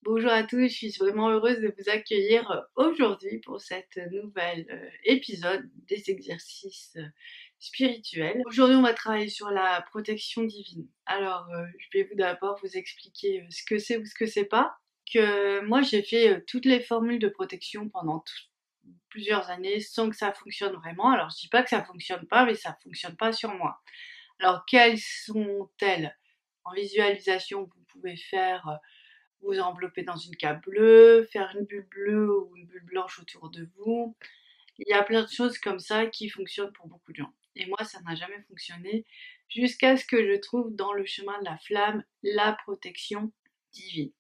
Bonjour à tous, je suis vraiment heureuse de vous accueillir aujourd'hui pour cet nouvel épisode des exercices spirituels. Aujourd'hui, on va travailler sur la protection divine. Alors, je vais d'abord vous expliquer ce que c'est ou ce que c'est pas. Que moi, j'ai fait toutes les formules de protection pendant plusieurs années sans que ça fonctionne vraiment. Alors, je dis pas que ça fonctionne pas, mais ça fonctionne pas sur moi. Alors, quelles sont-elles? En visualisation, vous pouvez faire vous envelopper dans une cape bleue, faire une bulle bleue ou une bulle blanche autour de vous. Il y a plein de choses comme ça qui fonctionnent pour beaucoup de gens. Et moi, ça n'a jamais fonctionné jusqu'à ce que je trouve dans le chemin de la flamme la protection divine.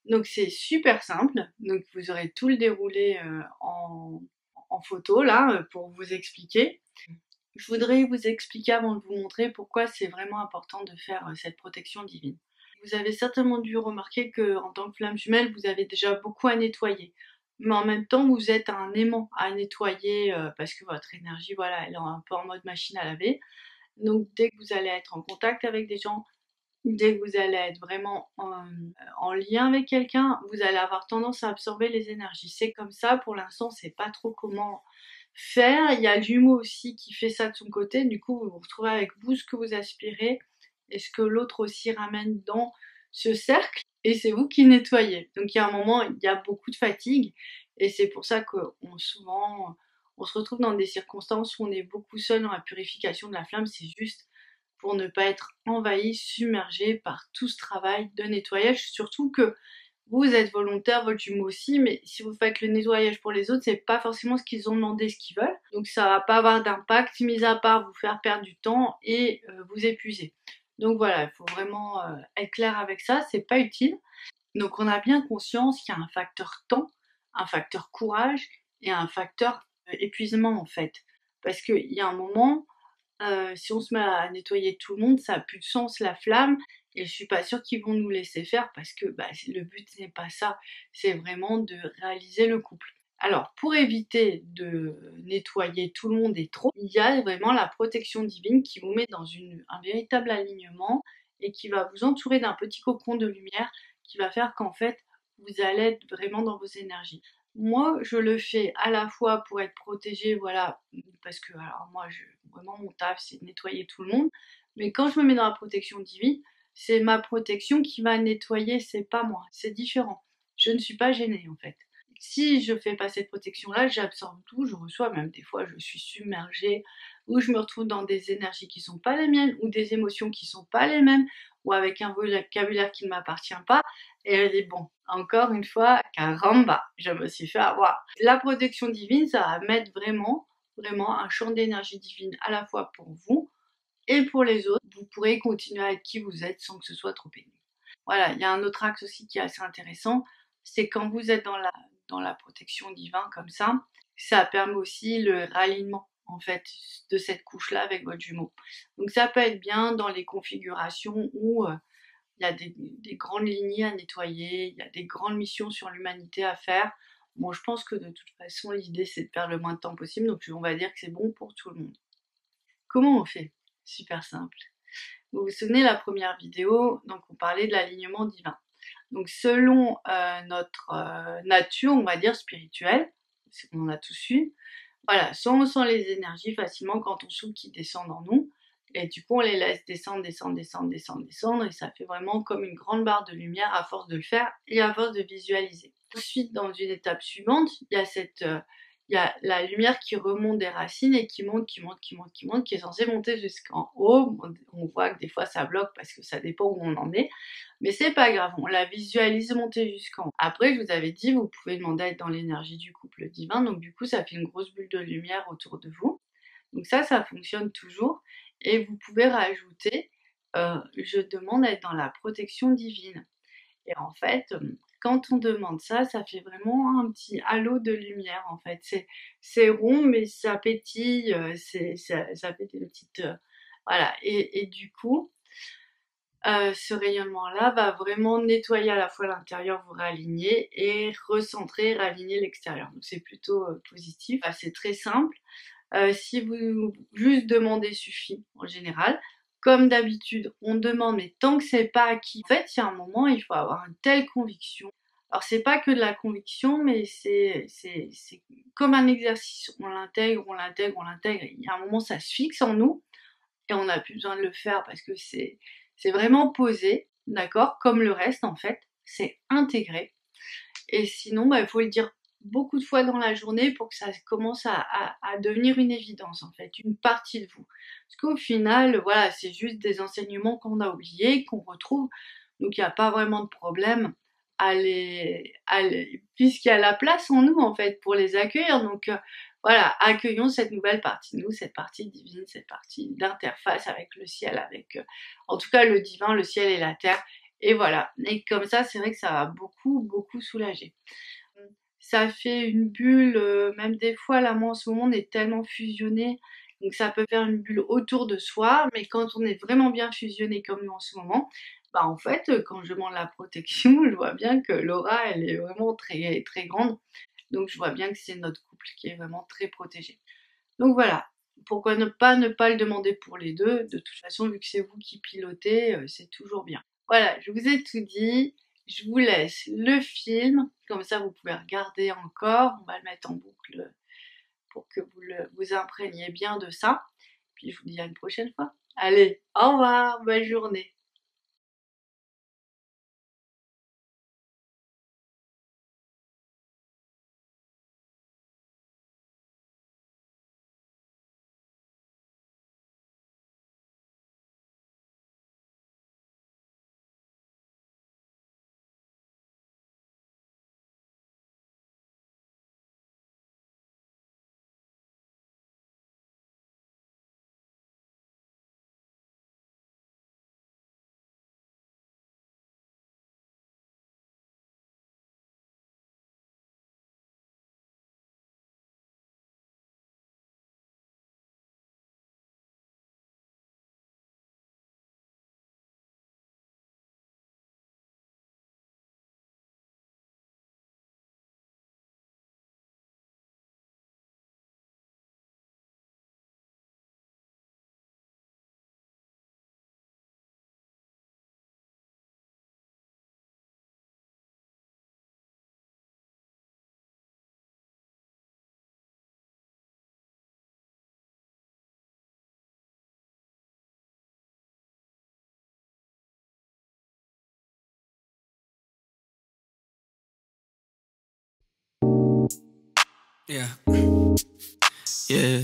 Donc c'est super simple. Donc vous aurez tout le déroulé en photo là pour vous expliquer. Je voudrais vous expliquer avant de vous montrer pourquoi c'est vraiment important de faire cette protection divine. Vous avez certainement dû remarquer que en tant que flamme jumelle, vous avez déjà beaucoup à nettoyer. Mais en même temps, vous êtes un aimant à nettoyer parce que votre énergie, voilà, elle est un peu en mode machine à laver. Donc dès que vous allez être en contact avec des gens, dès que vous allez être vraiment en lien avec quelqu'un, vous allez avoir tendance à absorber les énergies. C'est comme ça, pour l'instant, c'est pas trop comment faire. Il y a l'humour aussi qui fait ça de son côté. Du coup, vous vous retrouvez avec vous ce que vous aspirez et ce que l'autre aussi ramène dans ce cercle. Et c'est vous qui nettoyez. Donc il y a un moment, il y a beaucoup de fatigue. Et c'est pour ça qu'on souvent, on se retrouve dans des circonstances où on est beaucoup seul dans la purification de la flamme. C'est juste pour ne pas être envahi, submergé par tout ce travail de nettoyage. Surtout que vous êtes volontaire, votre jumeau aussi, mais si vous faites le nettoyage pour les autres, c'est pas forcément ce qu'ils ont demandé, ce qu'ils veulent. Donc ça va pas avoir d'impact, mis à part vous faire perdre du temps et vous épuiser. Donc voilà, il faut vraiment être clair avec ça, c'est pas utile. Donc on a bien conscience qu'il y a un facteur temps, un facteur courage et un facteur épuisement en fait. Parce qu'il y a un moment, si on se met à nettoyer tout le monde, ça a plus de sens la flamme, et je suis pas sûre qu'ils vont nous laisser faire parce que le but n'est pas ça, c'est vraiment de réaliser le couple. Alors pour éviter de nettoyer tout le monde et trop, il y a vraiment la protection divine qui vous met dans un véritable alignement et qui va vous entourer d'un petit cocon de lumière qui va faire qu'en fait vous allez être vraiment dans vos énergies. Moi, je le fais à la fois pour être protégée, voilà, parce que alors moi, vraiment mon taf, c'est de nettoyer tout le monde. Mais quand je me mets dans la protection divine, c'est ma protection qui va nettoyer, c'est pas moi, c'est différent. Je ne suis pas gênée en fait. Si je fais pas cette protection-là, j'absorbe tout, je reçois, même des fois je suis submergée, ou je me retrouve dans des énergies qui sont pas les miennes, ou des émotions qui sont pas les mêmes, ou avec un vocabulaire qui ne m'appartient pas. Et elle dit bon, encore une fois, caramba, je me suis fait avoir. La protection divine, ça va mettre vraiment un champ d'énergie divine à la fois pour vous et pour les autres. Vous pourrez continuer à être qui vous êtes sans que ce soit trop pénible. Voilà, il y a un autre axe aussi qui est assez intéressant, c'est quand vous êtes dans la protection divine comme ça permet aussi le ralliement en fait de cette couche-là avec votre jumeau. Donc ça peut être bien dans les configurations où il y a des grandes lignées à nettoyer, il y a des grandes missions sur l'humanité à faire. Bon, je pense que de toute façon, l'idée c'est de perdre le moins de temps possible, donc on va dire que c'est bon pour tout le monde. Comment on fait? Super simple. Vous vous souvenez la première vidéo, donc on parlait de l'alignement divin. Donc selon notre nature, on va dire spirituelle, c'est qu'on en a tous eu, voilà, soit on sent les énergies facilement quand on souffle qui descendent en nous, et du coup on les laisse descendre, descendre, descendre, descendre, descendre, et ça fait vraiment comme une grande barre de lumière à force de le faire et à force de visualiser. Ensuite, dans une étape suivante, il y a la lumière qui remonte des racines et qui monte, qui monte, qui monte, qui monte, qui est censée monter jusqu'en haut. On voit que des fois ça bloque parce que ça dépend où on en est, mais c'est pas grave, on la visualise monter jusqu'en haut. Après, je vous avais dit, vous pouvez demander à être dans l'énergie du couple divin, donc du coup ça fait une grosse bulle de lumière autour de vous. Donc ça fonctionne toujours. Et vous pouvez rajouter, je demande à être dans la protection divine. Et en fait, quand on demande ça, ça fait vraiment un petit halo de lumière en fait. C'est rond mais ça pétille, ça fait des petites... voilà. Et du coup, ce rayonnement-là va vraiment nettoyer à la fois l'intérieur, vous réaligner, et recentrer, réaligner l'extérieur. Donc c'est plutôt positif. C'est très simple. Si vous juste demandez suffit en général. Comme d'habitude, on demande, mais tant que c'est pas acquis, en fait, il y a un moment, il faut avoir une telle conviction, Alors c'est pas que de la conviction, mais c'est comme un exercice. On l'intègre, on l'intègre, on l'intègre. Il y a un moment, ça se fixe en nous et on n'a plus besoin de le faire parce que c'est vraiment posé, d'accord? Comme le reste en fait, c'est intégré. Et sinon, bah, il faut le dire beaucoup de fois dans la journée pour que ça commence à devenir une évidence en fait, une partie de vous. Parce qu'au final, voilà, c'est juste des enseignements qu'on a oubliés, qu'on retrouve, donc il n'y a pas vraiment de problème puisqu'il y a la place en nous en fait pour les accueillir. Donc voilà, accueillons cette nouvelle partie de nous, cette partie divine, cette partie d'interface avec le ciel, avec en tout cas le divin, le ciel et la terre. Et voilà, et comme ça, c'est vrai que ça va beaucoup, beaucoup soulager. Ça fait une bulle, même des fois, là, moi, en ce moment, on est tellement fusionnés, donc ça peut faire une bulle autour de soi, mais quand on est vraiment bien fusionné comme nous en ce moment, bah, en fait, quand je demande la protection, je vois bien que l'aura, elle est vraiment très, très grande, donc je vois bien que c'est notre couple qui est vraiment très protégé. Donc voilà, pourquoi ne pas le demander pour les deux? De toute façon, vu que c'est vous qui pilotez, c'est toujours bien. Voilà, je vous ai tout dit. Je vous laisse le film, comme ça vous pouvez regarder encore. On va le mettre en boucle pour que vous imprégniez bien de ça. Puis je vous dis à une prochaine fois. Allez, au revoir, bonne journée. Yeah, yeah.